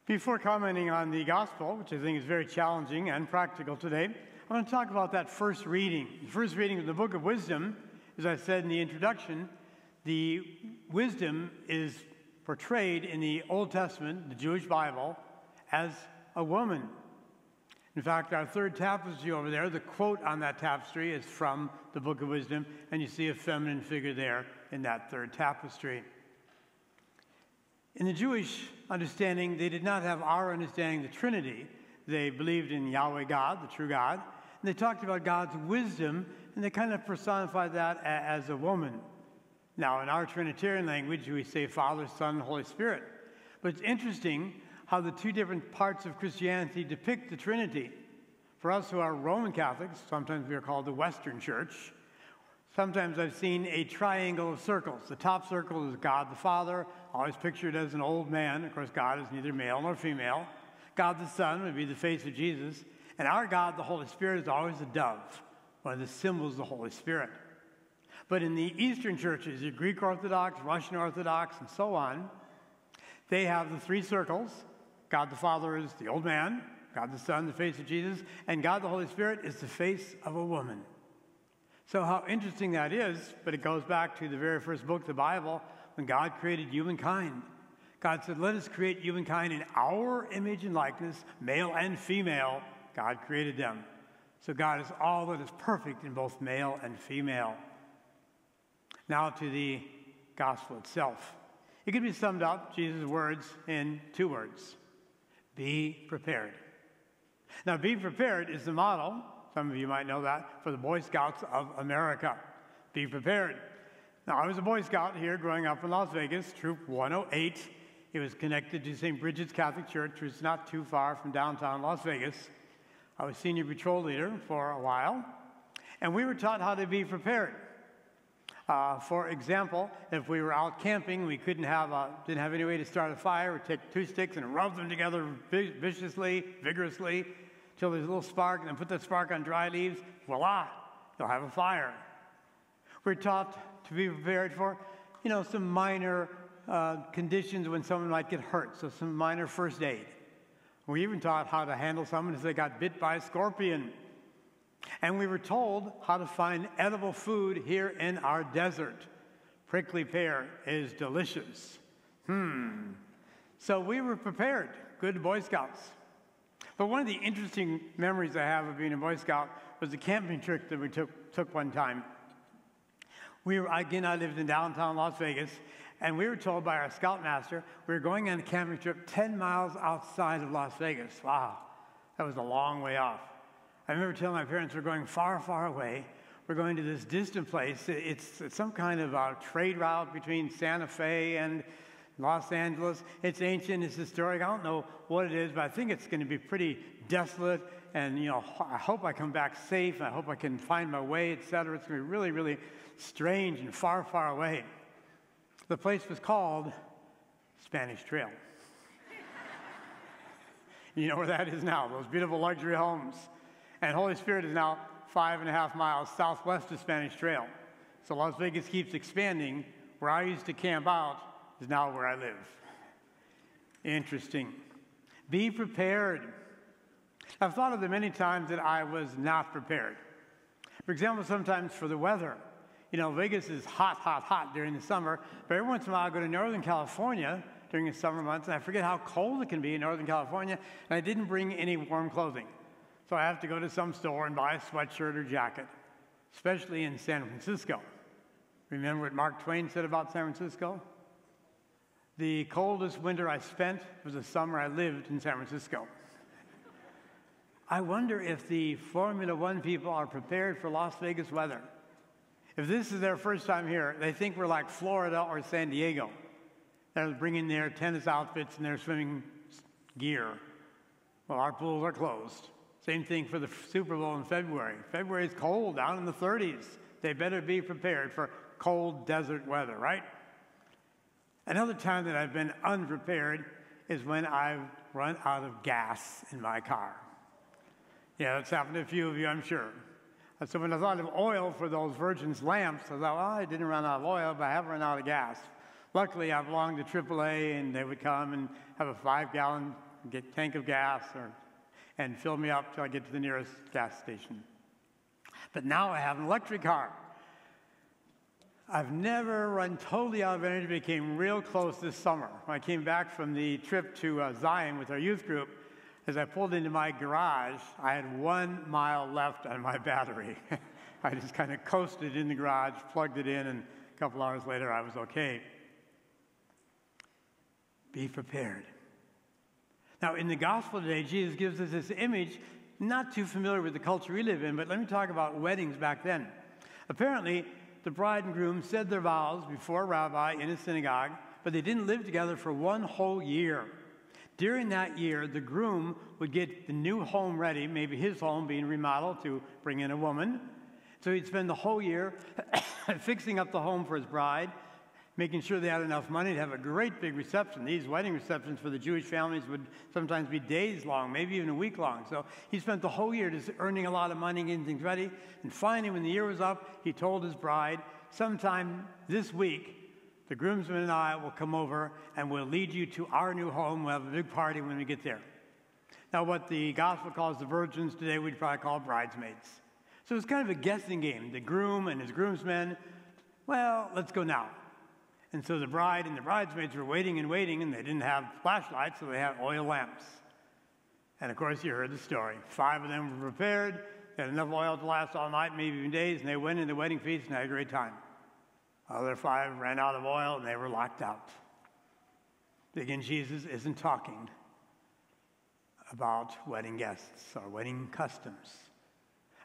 Before commenting on the gospel, which I think is very challenging and practical today, I want to talk about that first reading. The first reading of the book of wisdom, as I said in the introduction, the wisdom is portrayed in the Old Testament, the Jewish Bible, as a woman. In fact, our third tapestry over there, the quote on that tapestry is from the book of wisdom, and you see a feminine figure there in that third tapestry. In the Jewish understanding, they did not have our understanding of the Trinity. They believed in Yahweh God, the true God, and they talked about God's wisdom, and they kind of personified that as a woman. Now, in our Trinitarian language, we say Father, Son, and Holy Spirit. But it's interesting how the two different parts of Christianity depict the Trinity. For us who are Roman Catholics, sometimes we are called the Western Church. Sometimes I've seen a triangle of circles. The top circle is God the Father, always pictured as an old man. Of course, God is neither male nor female. God the Son would be the face of Jesus. And our God, the Holy Spirit, is always a dove, one of the symbols of the Holy Spirit. But in the Eastern churches, the Greek Orthodox, Russian Orthodox, and so on, they have the three circles. God the Father is the old man, God the Son, the face of Jesus, and God the Holy Spirit is the face of a woman. So how interesting that is, but it goes back to the very first book of the Bible, when God created humankind. God said, let us create humankind in our image and likeness, male and female. God created them. So God is all that is perfect in both male and female. Now to the gospel itself. It can be summed up, Jesus' words, in two words. Be prepared. Now, be prepared is the motto, some of you might know that, for the Boy Scouts of America. Be prepared. Now, I was a Boy Scout here growing up in Las Vegas, Troop 108. It was connected to St. Bridget's Catholic Church, which is not too far from downtown Las Vegas. I was senior patrol leader for a while, and we were taught how to be prepared. For example, if we were out camping, we didn't have any way to start a fire, we'd take two sticks and rub them together vigorously, till there's a little spark, and then put that spark on dry leaves, voila, you'll have a fire. We're taught to be prepared for, some minor conditions when someone might get hurt, so some minor first aid. We even taught how to handle someone if they got bit by a scorpion. And we were told how to find edible food here in our desert. Prickly pear is delicious. So we were prepared, good Boy Scouts. But one of the interesting memories I have of being a Boy Scout was a camping trip that we took one time. I lived in downtown Las Vegas, and we were told by our scoutmaster we were going on a camping trip 10 miles outside of Las Vegas. Wow, that was a long way off. I remember telling my parents we're going far, far away. We're going to this distant place. It's some kind of a trade route between Santa Fe and Los Angeles. It's ancient, it's historic. I don't know what it is, but I think it's going to be pretty desolate. And, I hope I come back safe. I hope I can find my way, etc. It's going to be really, really strange and far, far away. The place was called Spanish Trail. You know where that is now, those beautiful luxury homes. And Holy Spirit is now 5.5 miles southwest of Spanish Trail. So Las Vegas keeps expanding. Where I used to camp out is now where I live. Interesting. Be prepared. I've thought of the many times that I was not prepared. For example, sometimes for the weather. Vegas is hot, hot, hot during the summer, but every once in a while I go to Northern California during the summer months, and I forget how cold it can be in Northern California, and I didn't bring any warm clothing. So I have to go to some store and buy a sweatshirt or jacket, especially in San Francisco. Remember what Mark Twain said about San Francisco? The coldest winter I spent was the summer I lived in San Francisco. I wonder if the Formula One people are prepared for Las Vegas weather. If this is their first time here, they think we're like Florida or San Diego. They're bringing their tennis outfits and their swimming gear. Well, our pools are closed. Same thing for the Super Bowl in February. February is cold, down in the 30s. They better be prepared for cold desert weather, right? Another time that I've been unprepared is when I've run out of gas in my car. Yeah, that's happened to a few of you, I'm sure. So when I thought of oil for those Virgin's lamps, I thought, well, I didn't run out of oil, but I haven't run out of gas. Luckily, I belonged to AAA, and they would come and have a 5-gallon get a tank of gas and fill me up till I get to the nearest gas station. But now I have an electric car. I've never run totally out of energy, but came real close this summer. When I came back from the trip to Zion with our youth group, as I pulled into my garage, I had 1 mile left on my battery. I just kind of coasted in the garage, plugged it in, and a couple hours later I was okay. Be prepared. Now, in the gospel today, Jesus gives us this image, not too familiar with the culture we live in, but let me talk about weddings back then. Apparently, the bride and groom said their vows before a rabbi in a synagogue, but they didn't live together for 1 whole year. During that year, the groom would get the new home ready, maybe his home being remodeled to bring in a woman. So he'd spend the whole year fixing up the home for his bride, making sure they had enough money to have a great big reception. These wedding receptions for the Jewish families would sometimes be days long, maybe even a week long. So he spent the whole year just earning a lot of money, getting things ready. And finally, when the year was up, he told his bride, sometime this week, the groomsmen and I will come over and we'll lead you to our new home. We'll have a big party when we get there. Now, what the gospel calls the virgins today, we'd probably call bridesmaids. So it's kind of a guessing game. The groom and his groomsmen, well, let's go now. And so the bride and the bridesmaids were waiting, and they didn't have flashlights, so they had oil lamps. And of course, you heard the story. 5 of them were prepared, they had enough oil to last all night, maybe even days, and they went into the wedding feast and had a great time. Other 5 ran out of oil, and they were locked out. Again, Jesus isn't talking about wedding guests or wedding customs.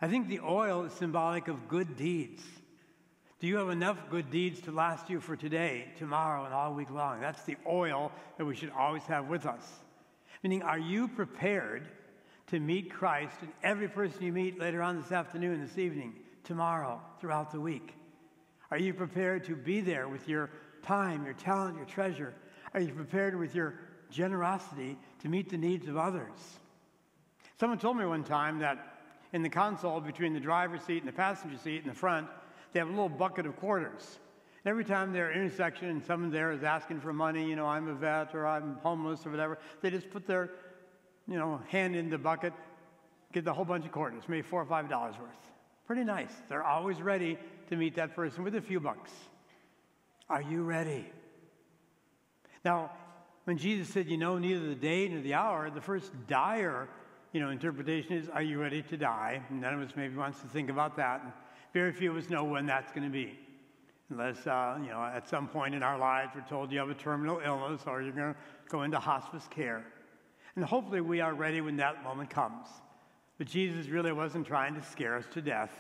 I think the oil is symbolic of good deeds. Do you have enough good deeds to last you for today, tomorrow, and all week long? That's the oil that we should always have with us. Meaning, are you prepared to meet Christ and every person you meet later on this afternoon, this evening, tomorrow, throughout the week? Are you prepared to be there with your time, your talent, your treasure? Are you prepared with your generosity to meet the needs of others? Someone told me one time that in the console between the driver's seat and the passenger seat in the front, they have a little bucket of quarters. And every time they're at an intersection and someone there is asking for money, I'm a vet or I'm homeless or whatever, they just put their, hand in the bucket, get the whole bunch of quarters, maybe $4 or $5 worth. Pretty nice. They're always ready to meet that person with a few bucks. Are you ready? Now, when Jesus said, neither the day nor the hour, the first dire interpretation is, are you ready to die? And none of us maybe wants to think about that. And very few of us know when that's going to be. Unless, at some point in our lives we're told you have a terminal illness or you're going to go into hospice care. And hopefully we are ready when that moment comes. But Jesus really wasn't trying to scare us to death.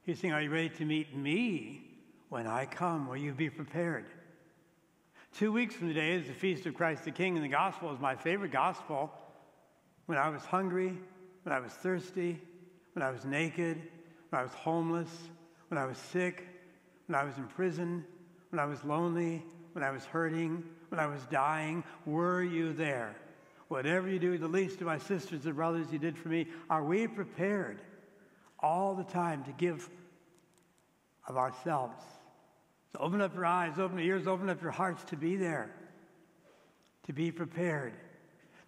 He's saying, are you ready to meet me when I come? Will you be prepared? 2 weeks from today is the Feast of Christ the King, and the gospel is my favorite gospel. When I was hungry, when I was thirsty, when I was naked, when I was homeless, when I was sick, when I was in prison, when I was lonely, when I was hurting, when I was dying, were you there? Whatever you do, the least of my sisters and brothers you did for me, are we prepared all the time to give of ourselves? So open up your eyes, open your ears, open up your hearts to be there, to be prepared.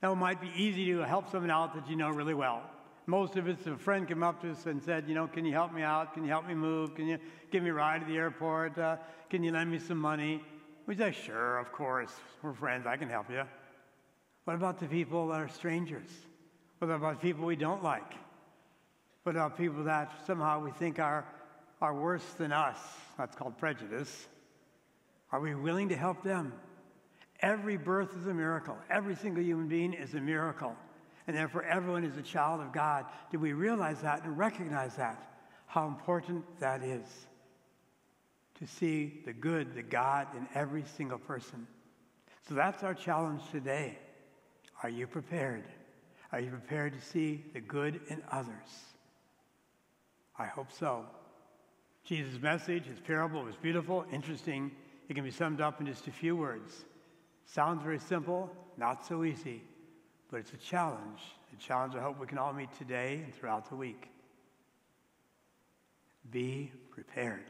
Now, it might be easy to help someone out that you know really well. Most of us, a friend came up to us and said, can you help me out? Can you help me move? Can you give me a ride to the airport? Can you lend me some money? We say, sure, of course. We're friends. I can help you. What about the people that are strangers? What about people we don't like? What about people that somehow we think are worse than us? That's called prejudice. Are we willing to help them? Every birth is a miracle. Every single human being is a miracle. And therefore, everyone is a child of God. Do we realize that and recognize that? How important that is to see the good, the God in every single person. So that's our challenge today. Are you prepared? Are you prepared to see the good in others? I hope so. Jesus' message, his parable, was beautiful, interesting. It can be summed up in just a few words. Sounds very simple, not so easy, but it's a challenge I hope we can all meet today and throughout the week. Be prepared.